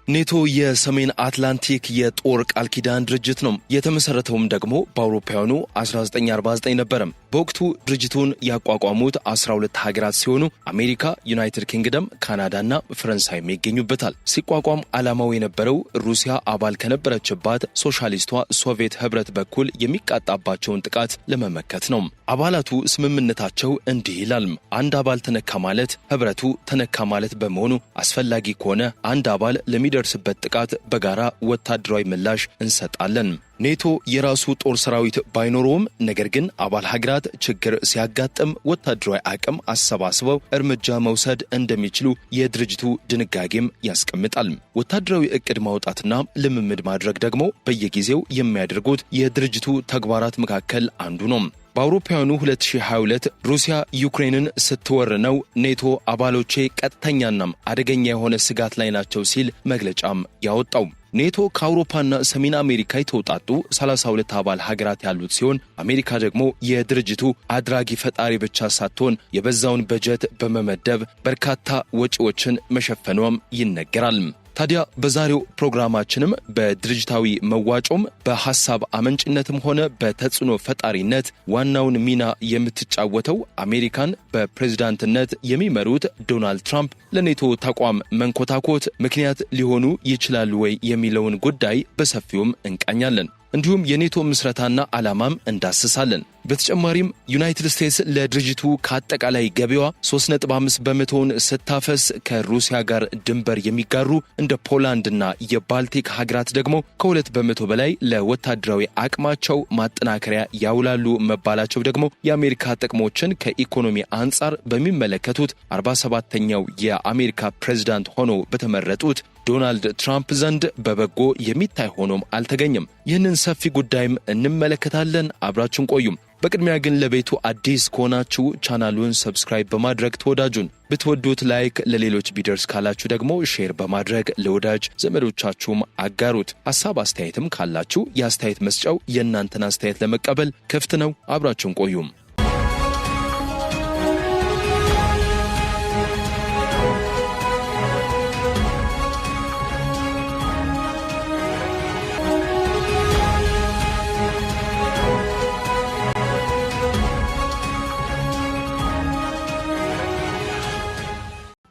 ኔቶ የሰሜን አትላንቲክ የጦር ቃል ኪዳን ድርጅት ነው። የተመሰረተውም ደግሞ በአውሮፓውያኑ 1949 ነበር። በወቅቱ ድርጅቱን ያቋቋሙት 12 ሀገራት ሲሆኑ አሜሪካ፣ ዩናይትድ ኪንግደም፣ ካናዳና ፈረንሳይም ይገኙበታል። ሲቋቋም ዓላማው የነበረው ሩሲያ አባል ከነበረችባት ሶሻሊስቷ ሶቪየት ህብረት በኩል የሚቃጣባቸውን ጥቃት ለመመከት ነው። አባላቱ ስምምነታቸው እንዲህ ይላል። አንድ አባል ተነካ ማለት ህብረቱ ተነካ ማለት በመሆኑ አስፈላጊ ከሆነ አንድ አባል ለሚደርስበት ጥቃት በጋራ ወታደራዊ ምላሽ እንሰጣለን። ኔቶ የራሱ ጦር ሰራዊት ባይኖረውም ነገር ግን አባል ሀገራት ችግር ሲያጋጥም ወታደራዊ አቅም አሰባስበው እርምጃ መውሰድ እንደሚችሉ የድርጅቱ ድንጋጌም ያስቀምጣል። ወታደራዊ እቅድ ማውጣትና ልምምድ ማድረግ ደግሞ በየጊዜው የሚያደርጉት የድርጅቱ ተግባራት መካከል አንዱ ነው። በአውሮፓውያኑ 2022 ሩሲያ ዩክሬንን ስትወር ነው ኔቶ አባሎቼ ቀጥተኛና አደገኛ የሆነ ስጋት ላይ ናቸው ሲል መግለጫም ያወጣው። ኔቶ ከአውሮፓና ሰሜን አሜሪካ የተውጣጡ 32 አባል ሀገራት ያሉት ሲሆን አሜሪካ ደግሞ የድርጅቱ አድራጊ ፈጣሪ ብቻ ሳትሆን የበዛውን በጀት በመመደብ በርካታ ወጪዎችን መሸፈኗም ይነገራል። ታዲያ በዛሬው ፕሮግራማችንም በድርጅታዊ መዋጮም በሐሳብ አመንጭነትም ሆነ በተጽዕኖ ፈጣሪነት ዋናውን ሚና የምትጫወተው አሜሪካን በፕሬዝዳንትነት የሚመሩት ዶናልድ ትራምፕ ለኔቶ ተቋም መንኮታኮት ምክንያት ሊሆኑ ይችላሉ ወይ የሚለውን ጉዳይ በሰፊውም እንቃኛለን። እንዲሁም የኔቶ ምስረታና ዓላማም እንዳስሳለን። በተጨማሪም ዩናይትድ ስቴትስ ለድርጅቱ ከአጠቃላይ ገቢዋ 3.5 በመቶውን ስታፈስ ከሩሲያ ጋር ድንበር የሚጋሩ እንደ ፖላንድና የባልቲክ ሀገራት ደግሞ ከ2 በመቶ በላይ ለወታደራዊ አቅማቸው ማጠናከሪያ ያውላሉ መባላቸው ደግሞ የአሜሪካ ጥቅሞችን ከኢኮኖሚ አንጻር በሚመለከቱት 47ኛው የአሜሪካ ፕሬዝዳንት ሆነው በተመረጡት ዶናልድ ትራምፕ ዘንድ በበጎ የሚታይ ሆኖም አልተገኘም። ይህንን ሰፊ ጉዳይም እንመለከታለን። አብራችሁን ቆዩም። በቅድሚያ ግን ለቤቱ አዲስ ከሆናችሁ ቻናሉን ሰብስክራይብ በማድረግ ተወዳጁን፣ ብትወዱት ላይክ፣ ለሌሎች ቢደርስ ካላችሁ ደግሞ ሼር በማድረግ ለወዳጅ ዘመዶቻችሁም አጋሩት። ሐሳብ አስተያየትም ካላችሁ የአስተያየት መስጫው የእናንተን አስተያየት ለመቀበል ክፍት ነው። አብራችሁን ቆዩም።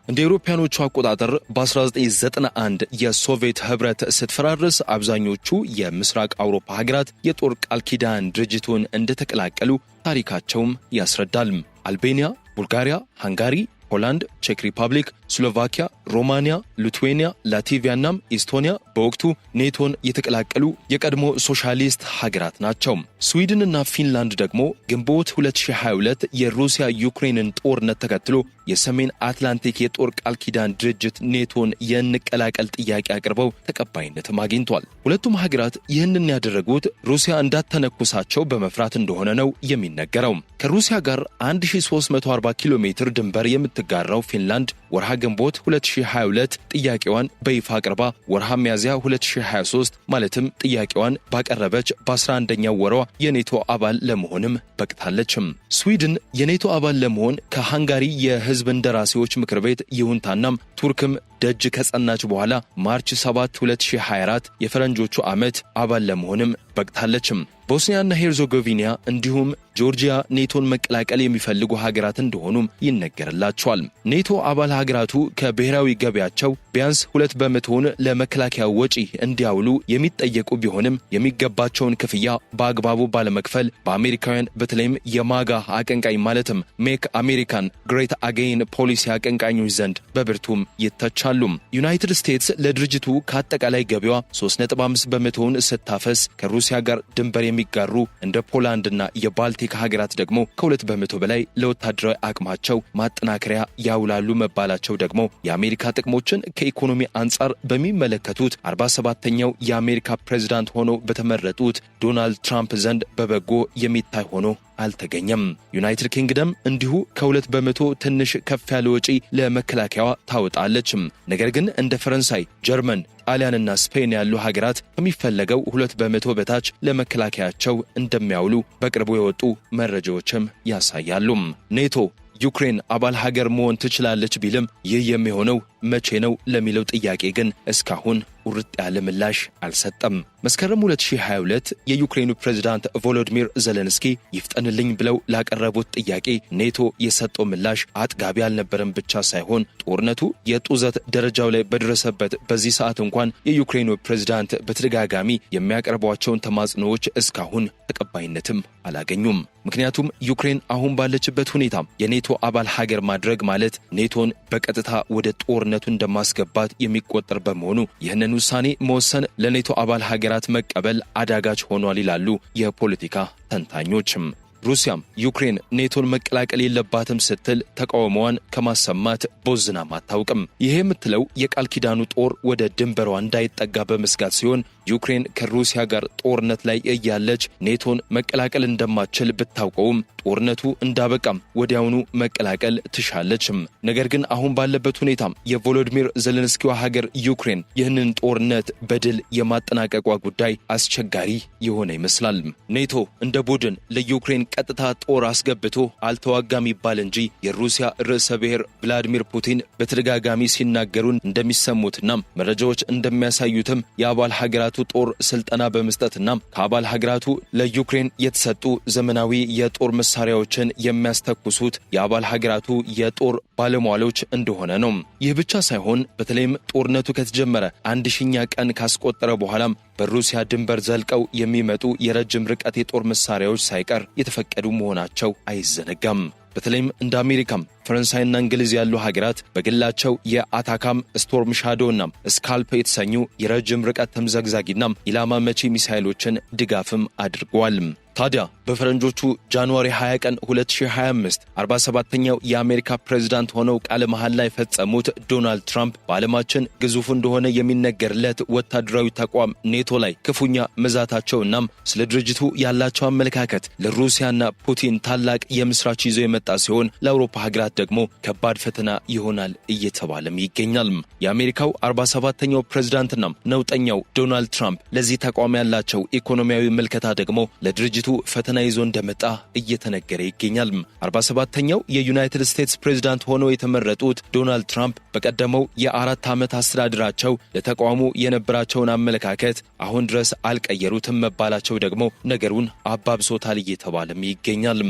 እንደ አውሮፓውያኖቹ አቆጣጠር በ1991 የሶቪየት ህብረት ስትፈራርስ አብዛኞቹ የምስራቅ አውሮፓ ሀገራት የጦር ቃል ኪዳን ድርጅቱን እንደተቀላቀሉ ታሪካቸውም ያስረዳል። አልቤኒያ፣ ቡልጋሪያ፣ ሃንጋሪ፣ ሆላንድ፣ ቼክ ሪፐብሊክ፣ ስሎቫኪያ፣ ሮማኒያ፣ ሊቱዌኒያ፣ ላትቪያና ኢስቶኒያ በወቅቱ ኔቶን የተቀላቀሉ የቀድሞ ሶሻሊስት ሀገራት ናቸው። ስዊድንና ፊንላንድ ደግሞ ግንቦት 2022 የሩሲያ ዩክሬንን ጦርነት ተከትሎ የሰሜን አትላንቲክ የጦር ቃል ኪዳን ድርጅት ኔቶን የንቀላቀል ጥያቄ አቅርበው ተቀባይነትም አግኝቷል። ሁለቱም ሀገራት ይህንን ያደረጉት ሩሲያ እንዳትተነኩሳቸው በመፍራት እንደሆነ ነው የሚነገረው። ከሩሲያ ጋር 1340 ኪሎ ሜትር ድንበር የምትጋራው ፊንላንድ ወርሃ ግንቦት 2022 ጥያቄዋን በይፋ አቅርባ ወርሃ ሚያዝያ 2023 ማለትም ጥያቄዋን ባቀረበች በ11ኛው ወሯ የኔቶ አባል ለመሆንም በቅታለችም። ስዊድን የኔቶ አባል ለመሆን ከሃንጋሪ የህዝብ እንደራሴዎች ምክር ቤት ይሁንታናም ቱርክም ደጅ ከጸናች በኋላ ማርች 7 2024 የፈረንጆቹ ዓመት አባል ለመሆንም በቅታለችም። ቦስኒያና ሄርዞጎቪና እንዲሁም ጆርጂያ ኔቶን መቀላቀል የሚፈልጉ ሀገራት እንደሆኑም ይነገርላቸዋል። ኔቶ አባል ሀገራቱ ከብሔራዊ ገቢያቸው ቢያንስ 2 በመቶውን ለመከላከያ ወጪ እንዲያውሉ የሚጠየቁ ቢሆንም የሚገባቸውን ክፍያ በአግባቡ ባለመክፈል በአሜሪካውያን በተለይም የማጋ አቀንቃኝ ማለትም ሜክ አሜሪካን ግሬት አጌን ፖሊሲ አቀንቃኞች ዘንድ በብርቱም ይተቻሉ። ዩናይትድ ስቴትስ ለድርጅቱ ከአጠቃላይ ገቢዋ 3.5 በመቶውን ስታፈስ ከሩሲያ ጋር ድንበር የሚጋሩ እንደ ፖላንድና የባልቲክ ሀገራት ደግሞ ከ2 በመቶ በላይ ለወታደራዊ አቅማቸው ማጠናከሪያ ያውላሉ መባላቸው ደግሞ የአሜሪካ ጥቅሞችን ከኢኮኖሚ አንጻር በሚመለከቱት 47ኛው የአሜሪካ ፕሬዝዳንት ሆነው በተመረጡት ዶናልድ ትራምፕ ዘንድ በበጎ የሚታይ ሆኖ አልተገኘም። ዩናይትድ ኪንግደም እንዲሁ ከ2 በመቶ ትንሽ ከፍ ያለ ወጪ ለመከላከያዋ ታወጣለች። ነገር ግን እንደ ፈረንሳይ፣ ጀርመን፣ ጣሊያንና ስፔን ያሉ ሀገራት ከሚፈለገው 2 በመቶ በታች ለመከላከያቸው እንደሚያውሉ በቅርቡ የወጡ መረጃዎችም ያሳያሉ። ኔቶ ዩክሬን አባል ሀገር መሆን ትችላለች ቢልም ይህ የሚሆነው መቼ ነው ለሚለው ጥያቄ ግን እስካሁን ቁርጥ ያለ ምላሽ አልሰጠም። መስከረም 2022 የዩክሬኑ ፕሬዝዳንት ቮሎዲሚር ዜሌንስኪ ይፍጠንልኝ ብለው ላቀረቡት ጥያቄ ኔቶ የሰጠው ምላሽ አጥጋቢ አልነበረም ብቻ ሳይሆን ጦርነቱ የጡዘት ደረጃው ላይ በደረሰበት በዚህ ሰዓት እንኳን የዩክሬኑ ፕሬዝዳንት በተደጋጋሚ የሚያቀርቧቸውን ተማጽኖዎች እስካሁን ተቀባይነትም አላገኙም። ምክንያቱም ዩክሬን አሁን ባለችበት ሁኔታ የኔቶ አባል ሀገር ማድረግ ማለት ኔቶን በቀጥታ ወደ ጦርነቱ እንደማስገባት የሚቆጠር በመሆኑ ይህንን ውሳኔ መወሰን ለኔቶ አባል ሀገራት መቀበል አዳጋች ሆኗል ይላሉ የፖለቲካ ተንታኞችም። ሩሲያም ዩክሬን ኔቶን መቀላቀል የለባትም ስትል ተቃውሞዋን ከማሰማት ቦዝናም አታውቅም። ይሄ የምትለው የቃል ኪዳኑ ጦር ወደ ድንበሯ እንዳይጠጋ በመስጋት ሲሆን ዩክሬን ከሩሲያ ጋር ጦርነት ላይ እያለች ኔቶን መቀላቀል እንደማትችል ብታውቀውም ጦርነቱ እንዳበቃም ወዲያውኑ መቀላቀል ትሻለችም። ነገር ግን አሁን ባለበት ሁኔታም የቮሎዲሚር ዜሌንስኪዋ ሀገር ዩክሬን ይህንን ጦርነት በድል የማጠናቀቋ ጉዳይ አስቸጋሪ የሆነ ይመስላል። ኔቶ እንደ ቡድን ለዩክሬን ቀጥታ ጦር አስገብቶ አልተዋጋም ይባል እንጂ የሩሲያ ርዕሰ ብሔር ቭላዲሚር ፑቲን በተደጋጋሚ ሲናገሩን እንደሚሰሙትና መረጃዎች እንደሚያሳዩትም የአባል ሀገራት ጦር ስልጠና በመስጠትና ከአባል ሀገራቱ ለዩክሬን የተሰጡ ዘመናዊ የጦር መሳሪያዎችን የሚያስተኩሱት የአባል ሀገራቱ የጦር ባለሟሎች እንደሆነ ነው። ይህ ብቻ ሳይሆን በተለይም ጦርነቱ ከተጀመረ 1000ኛ ቀን ካስቆጠረ በኋላም በሩሲያ ድንበር ዘልቀው የሚመጡ የረጅም ርቀት የጦር መሳሪያዎች ሳይቀር የተፈቀዱ መሆናቸው አይዘነጋም። በተለይም እንደ አሜሪካም ፈረንሳይና እንግሊዝ ያሉ ሀገራት በግላቸው የአታካም ስቶርም ሻዶውና ስካልፕ የተሰኙ የረጅም ርቀት ተምዘግዛጊና ኢላማ መቺ ሚሳኤሎችን ድጋፍም አድርገዋል። ታዲያ በፈረንጆቹ ጃንዋሪ 20 ቀን 2025 47ኛው የአሜሪካ ፕሬዝዳንት ሆነው ቃለ መሐላ ላይ የፈጸሙት ዶናልድ ትራምፕ በዓለማችን ግዙፍ እንደሆነ የሚነገርለት ወታደራዊ ተቋም ኔቶ ላይ ክፉኛ መዛታቸውና ስለ ድርጅቱ ያላቸው አመለካከት ለሩሲያና ፑቲን ታላቅ የምስራች ይዞ የመጣ ሲሆን ለአውሮፓ ሀገራት ደግሞ ከባድ ፈተና ይሆናል እየተባለም ይገኛል። የአሜሪካው 47ኛው ፕሬዝዳንትና ነውጠኛው ዶናልድ ትራምፕ ለዚህ ተቋም ያላቸው ኢኮኖሚያዊ መልከታ ደግሞ ለድርጅቱ ፈተና ይዞ እንደመጣ እየተነገረ ይገኛል። 47ኛው የዩናይትድ ስቴትስ ፕሬዝዳንት ሆነው የተመረጡት ዶናልድ ትራምፕ በቀደመው የ4 ዓመት አስተዳደራቸው ለተቋሙ የነበራቸውን አመለካከት አሁን ድረስ አልቀየሩትም መባላቸው ደግሞ ነገሩን አባብሶታል እየተባለም ይገኛል።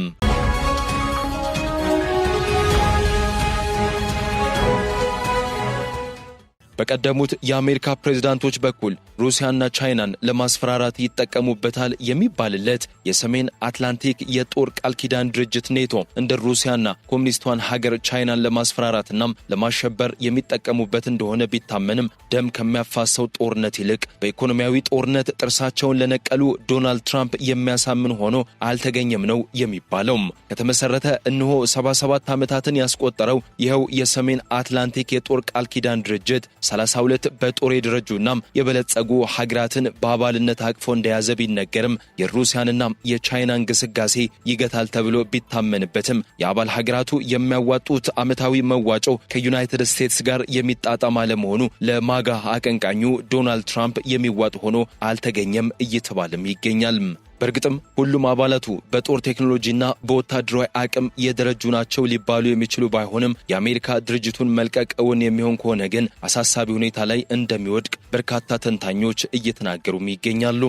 በቀደሙት የአሜሪካ ፕሬዝዳንቶች በኩል ሩሲያና ቻይናን ለማስፈራራት ይጠቀሙበታል የሚባልለት የሰሜን አትላንቲክ የጦር ቃል ኪዳን ድርጅት ኔቶ እንደ ሩሲያና ኮሚኒስቷን ሀገር ቻይናን ለማስፈራራትና ለማሸበር የሚጠቀሙበት እንደሆነ ቢታመንም ደም ከሚያፋሰው ጦርነት ይልቅ በኢኮኖሚያዊ ጦርነት ጥርሳቸውን ለነቀሉ ዶናልድ ትራምፕ የሚያሳምን ሆኖ አልተገኘም ነው የሚባለው። ከተመሰረተ እነሆ 77 ዓመታትን ያስቆጠረው ይኸው የሰሜን አትላንቲክ የጦር ቃል ኪዳን ድርጅት 32 በጦር የደረጁና የበለጸጉ ሀገራትን በአባልነት አቅፎ እንደያዘ ቢነገርም የሩሲያንና የቻይናን እንቅስቃሴ ይገታል ተብሎ ቢታመንበትም የአባል ሀገራቱ የሚያዋጡት ዓመታዊ መዋጮ ከዩናይትድ ስቴትስ ጋር የሚጣጣም አለመሆኑ ለማጋ አቀንቃኙ ዶናልድ ትራምፕ የሚዋጥ ሆኖ አልተገኘም እየተባለም ይገኛል። በእርግጥም ሁሉም አባላቱ በጦር ቴክኖሎጂና በወታደራዊ አቅም የደረጁ ናቸው ሊባሉ የሚችሉ ባይሆንም የአሜሪካ ድርጅቱን መልቀቅ እውን የሚሆን ከሆነ ግን አሳሳቢ ሁኔታ ላይ እንደሚወድቅ በርካታ ተንታኞች እየተናገሩም ይገኛሉ።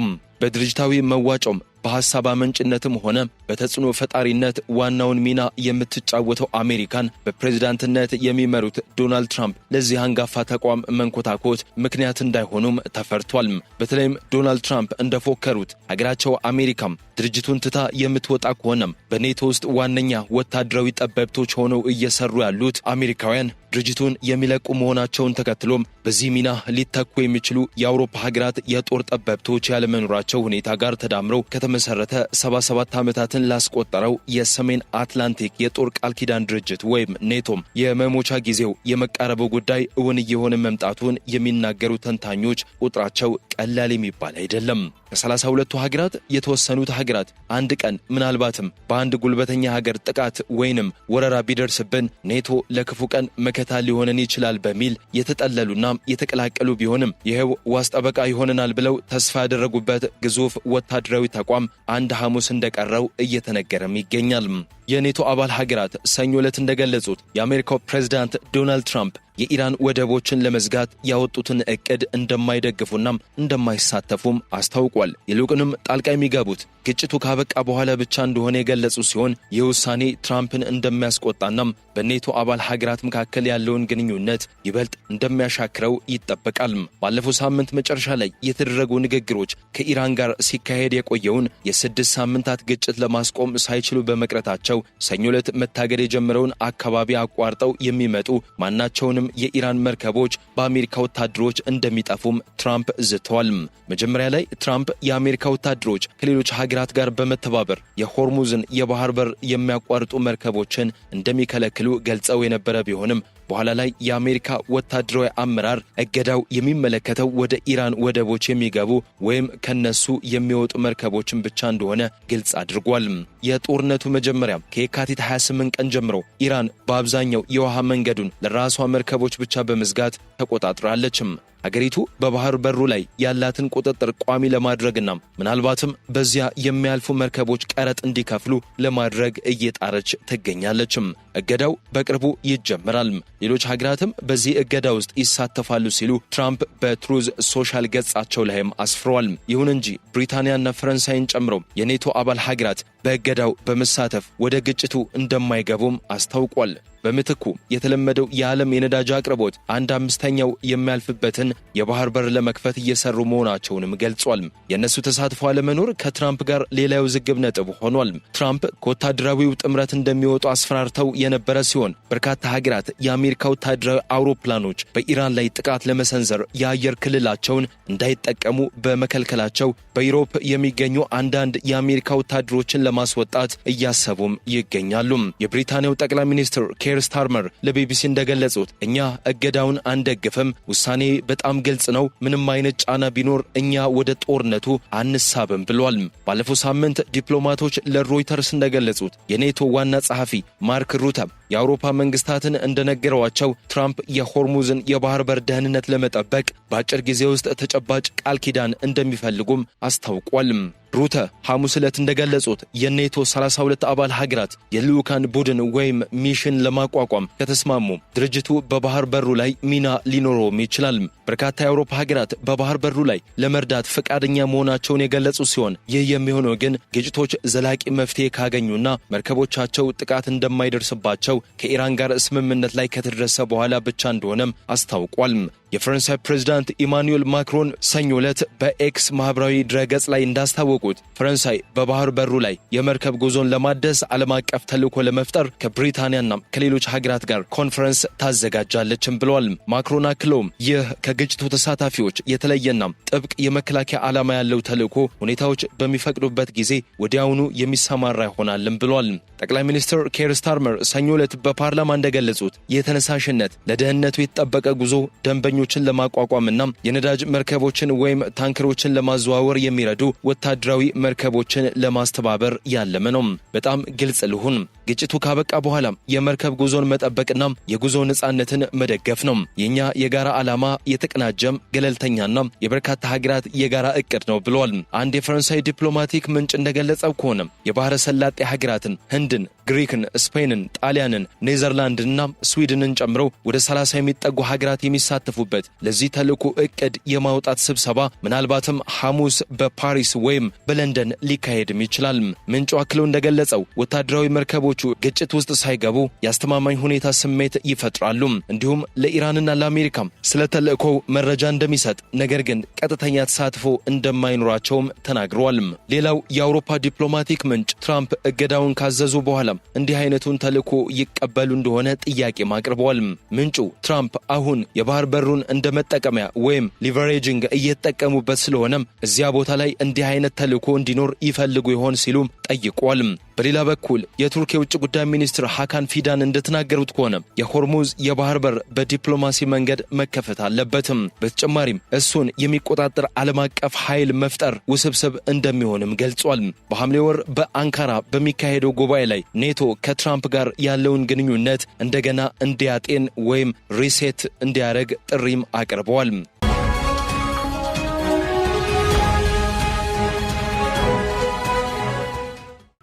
በድርጅታዊ መዋጮም በሐሳብ አመንጭነትም ሆነ በተጽዕኖ ፈጣሪነት ዋናውን ሚና የምትጫወተው አሜሪካን በፕሬዝዳንትነት የሚመሩት ዶናልድ ትራምፕ ለዚህ አንጋፋ ተቋም መንኮታኮት ምክንያት እንዳይሆኑም ተፈርቷል። በተለይም ዶናልድ ትራምፕ እንደፎከሩት ሀገራቸው አሜሪካም ድርጅቱን ትታ የምትወጣ ከሆነም በኔቶ ውስጥ ዋነኛ ወታደራዊ ጠበብቶች ሆነው እየሰሩ ያሉት አሜሪካውያን ድርጅቱን የሚለቁ መሆናቸውን ተከትሎም በዚህ ሚና ሊተኩ የሚችሉ የአውሮፓ ሀገራት የጦር ጠበብቶች ያለመኖራቸው ሁኔታ ጋር ተዳምረው ከተመሰረተ 77 ዓመታትን ላስቆጠረው የሰሜን አትላንቲክ የጦር ቃል ኪዳን ድርጅት ወይም ኔቶም የመሞቻ ጊዜው የመቃረበው ጉዳይ እውን እየሆነ መምጣቱን የሚናገሩ ተንታኞች ቁጥራቸው ቀላል የሚባል አይደለም። ከ32ቱ ሀገራት የተወሰኑት ሀገራት አንድ ቀን ምናልባትም በአንድ ጉልበተኛ ሀገር ጥቃት ወይንም ወረራ ቢደርስብን ኔቶ ለክፉ ቀን መከታ ሊሆነን ይችላል በሚል የተጠለሉና የተቀላቀሉ ቢሆንም ይሄው ዋስ ጠበቃ ይሆነናል ብለው ተስፋ ያደረጉበት ግዙፍ ወታደራዊ ተቋም አንድ ሐሙስ እንደቀረው እየተነገረም ይገኛል። የኔቶ አባል ሀገራት ሰኞ ዕለት እንደገለጹት የአሜሪካው ፕሬዝዳንት ዶናልድ ትራምፕ የኢራን ወደቦችን ለመዝጋት ያወጡትን እቅድ እንደማይደግፉና እንደማይሳተፉም አስታውቋል። ይልቁንም ጣልቃ የሚገቡት ግጭቱ ካበቃ በኋላ ብቻ እንደሆነ የገለጹ ሲሆን ይህ ውሳኔ ትራምፕን እንደሚያስቆጣናም በኔቶ አባል ሀገራት መካከል ያለውን ግንኙነት ይበልጥ እንደሚያሻክረው ይጠበቃል። ባለፈው ሳምንት መጨረሻ ላይ የተደረጉ ንግግሮች ከኢራን ጋር ሲካሄድ የቆየውን የ6 ሳምንታት ግጭት ለማስቆም ሳይችሉ በመቅረታቸው ሰኞ ዕለት መታገድ የጀመረውን አካባቢ አቋርጠው የሚመጡ ማናቸውንም የኢራን መርከቦች በአሜሪካ ወታደሮች እንደሚጠፉም ትራምፕ ዝተዋል። መጀመሪያ ላይ ትራምፕ የአሜሪካ ወታደሮች ከሌሎች ሀገራት ጋር በመተባበር የሆርሙዝን የባህር በር የሚያቋርጡ መርከቦችን እንደሚከለክሉ ገልጸው የነበረ ቢሆንም በኋላ ላይ የአሜሪካ ወታደራዊ አመራር እገዳው የሚመለከተው ወደ ኢራን ወደቦች የሚገቡ ወይም ከነሱ የሚወጡ መርከቦችን ብቻ እንደሆነ ግልጽ አድርጓል። የጦርነቱ መጀመሪያ ከየካቲት 28 ቀን ጀምሮ ኢራን በአብዛኛው የውሃ መንገዱን ለራሷ መርከቦች ብቻ በመዝጋት ተቆጣጥራለች። አገሪቱ በባህር በሩ ላይ ያላትን ቁጥጥር ቋሚ ለማድረግና ምናልባትም በዚያ የሚያልፉ መርከቦች ቀረጥ እንዲከፍሉ ለማድረግ እየጣረች ትገኛለች። እገዳው በቅርቡ ይጀምራል። ሌሎች ሀገራትም በዚህ እገዳ ውስጥ ይሳተፋሉ ሲሉ ትራምፕ በትሩዝ ሶሻል ገጻቸው ላይም አስፍረዋል። ይሁን እንጂ ብሪታንያና ፈረንሳይን ጨምሮ የኔቶ አባል ሀገራት በእገዳው በመሳተፍ ወደ ግጭቱ እንደማይገቡም አስታውቋል። በምትኩ የተለመደው የዓለም የነዳጅ አቅርቦት 1/5 የሚያልፍበትን የባህር በር ለመክፈት እየሰሩ መሆናቸውንም ገልጿል። የእነሱ ተሳትፎ አለመኖር ከትራምፕ ጋር ሌላ ውዝግብ ነጥብ ሆኗል። ትራምፕ ከወታደራዊው ጥምረት እንደሚወጡ አስፈራርተው የነበረ ሲሆን በርካታ ሀገራት የአሜሪካ ወታደራዊ አውሮፕላኖች በኢራን ላይ ጥቃት ለመሰንዘር የአየር ክልላቸውን እንዳይጠቀሙ በመከልከላቸው በዩሮፕ የሚገኙ አንዳንድ የአሜሪካ ወታደሮችን ለማስወጣት እያሰቡም ይገኛሉ። የብሪታንያው ጠቅላይ ሚኒስትር ኬር ስታርመር ለቢቢሲ እንደገለጹት እኛ እገዳውን አንደግፍም፣ ውሳኔ በጣም ግልጽ ነው፣ ምንም አይነት ጫና ቢኖር እኛ ወደ ጦርነቱ አንሳብም ብሏል። ባለፈው ሳምንት ዲፕሎማቶች ለሮይተርስ እንደገለጹት የኔቶ ዋና ጸሐፊ ማርክ ሩተ የአውሮፓ መንግስታትን እንደነገሯቸው ትራምፕ የሆርሙዝን የባህር በር ደህንነት ለመጠበቅ በአጭር ጊዜ ውስጥ ተጨባጭ ቃል ኪዳን እንደሚፈልጉም አስታውቋል። ሩተ ሐሙስ ዕለት እንደገለጹት የኔቶ 32 አባል ሀገራት የልዑካን ቡድን ወይም ሚሽን ለማቋቋም ከተስማሙ ድርጅቱ በባህር በሩ ላይ ሚና ሊኖረውም ይችላል። በርካታ የአውሮፓ ሀገራት በባህር በሩ ላይ ለመርዳት ፈቃደኛ መሆናቸውን የገለጹ ሲሆን ይህ የሚሆነው ግን ግጭቶች ዘላቂ መፍትሄ ካገኙና መርከቦቻቸው ጥቃት እንደማይደርስባቸው ከኢራን ጋር ስምምነት ላይ ከተደረሰ በኋላ ብቻ እንደሆነም አስታውቋል። የፈረንሳይ ፕሬዝዳንት ኢማኑኤል ማክሮን ሰኞ ዕለት በኤክስ ማህበራዊ ድረገጽ ላይ እንዳስታወቁት ፈረንሳይ በባህር በሩ ላይ የመርከብ ጉዞን ለማደስ ዓለም አቀፍ ተልዕኮ ለመፍጠር ከብሪታንያና ከሌሎች ሀገራት ጋር ኮንፈረንስ ታዘጋጃለችም ብለዋል። ማክሮን አክለውም ይህ ከግጭቱ ተሳታፊዎች የተለየና ጥብቅ የመከላከያ ዓላማ ያለው ተልዕኮ ሁኔታዎች በሚፈቅዱበት ጊዜ ወዲያውኑ የሚሰማራ ይሆናልም ብለዋል። ጠቅላይ ሚኒስትር ኬር ስታርመር ሰኞ ዕለት በፓርላማ እንደገለጹት የተነሳሽነት ለደህንነቱ የተጠበቀ ጉዞ ደንበኞችን ለማቋቋምና የነዳጅ መርከቦችን ወይም ታንከሮችን ለማዘዋወር የሚረዱ ወታደራዊ መርከቦችን ለማስተባበር ያለመ ነው። በጣም ግልጽ ልሁን፣ ግጭቱ ካበቃ በኋላ የመርከብ ጉዞን መጠበቅና የጉዞ ነጻነትን መደገፍ ነው። የኛ የጋራ ዓላማ የተቀናጀም ገለልተኛና የበርካታ ሀገራት የጋራ እቅድ ነው ብለዋል። አንድ የፈረንሳይ ዲፕሎማቲክ ምንጭ እንደገለጸው ከሆነ የባህረ ሰላጤ ሀገራትን ህንድን፣ ግሪክን፣ ስፔንን፣ ጣሊያንን፣ ኔዘርላንድና ስዊድንን ጨምሮ ወደ 30 የሚጠጉ ሀገራት የሚሳተፉበት ለዚህ ተልዕኮ እቅድ የማውጣት ስብሰባ ምናልባትም ሐሙስ በፓሪስ ወይም በለንደን ሊካሄድም ይችላል። ምንጩ አክለው እንደገለጸው ወታደራዊ መርከቦቹ ግጭት ውስጥ ሳይገቡ የአስተማማኝ ሁኔታ ስሜት ይፈጥራሉ። እንዲሁም ለኢራንና ለአሜሪካም ስለ ተልዕኮው መረጃ እንደሚሰጥ ነገር ግን ቀጥተኛ ተሳትፎ እንደማይኖራቸውም ተናግረዋል። ሌላው የአውሮፓ ዲፕሎማቲክ ምንጭ ትራምፕ እገዳውን ካዘዙ በኋላ እንዲህ አይነቱን ተልዕኮ ይቀበሉ እንደሆነ ጥያቄ አቅርበዋል። ምንጩ ትራምፕ አሁን የባህር በሩን እንደ መጠቀሚያ ወይም ሊቨሬጂንግ እየተጠቀሙበት ስለሆነም እዚያ ቦታ ላይ እንዲህ አይነት ተልዕኮ እንዲኖር ይፈልጉ ይሆን ሲሉም ጠይቋል። በሌላ በኩል የቱርክ የውጭ ጉዳይ ሚኒስትር ሃካን ፊዳን እንደተናገሩት ከሆነ የሆርሙዝ የባህር በር በዲፕሎማሲ መንገድ መከፈት አለበትም። በተጨማሪም እሱን የሚቆጣጠር ዓለም አቀፍ ኃይል መፍጠር ውስብስብ እንደሚሆንም ገልጿል። በሐምሌ ወር በአንካራ በሚካሄደው ጉባኤ ላይ ኔቶ ከትራምፕ ጋር ያለውን ግንኙነት እንደገና እንዲያጤን ወይም ሪሴት እንዲያደርግ ጥሪም አቅርበዋል።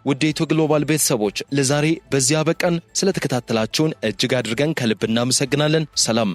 ውድ የኢትዮ ግሎባል ቤተሰቦች ለዛሬ በዚያ በቀን ስለተከታተላችሁን እጅግ አድርገን ከልብ እናመሰግናለን። ሰላም።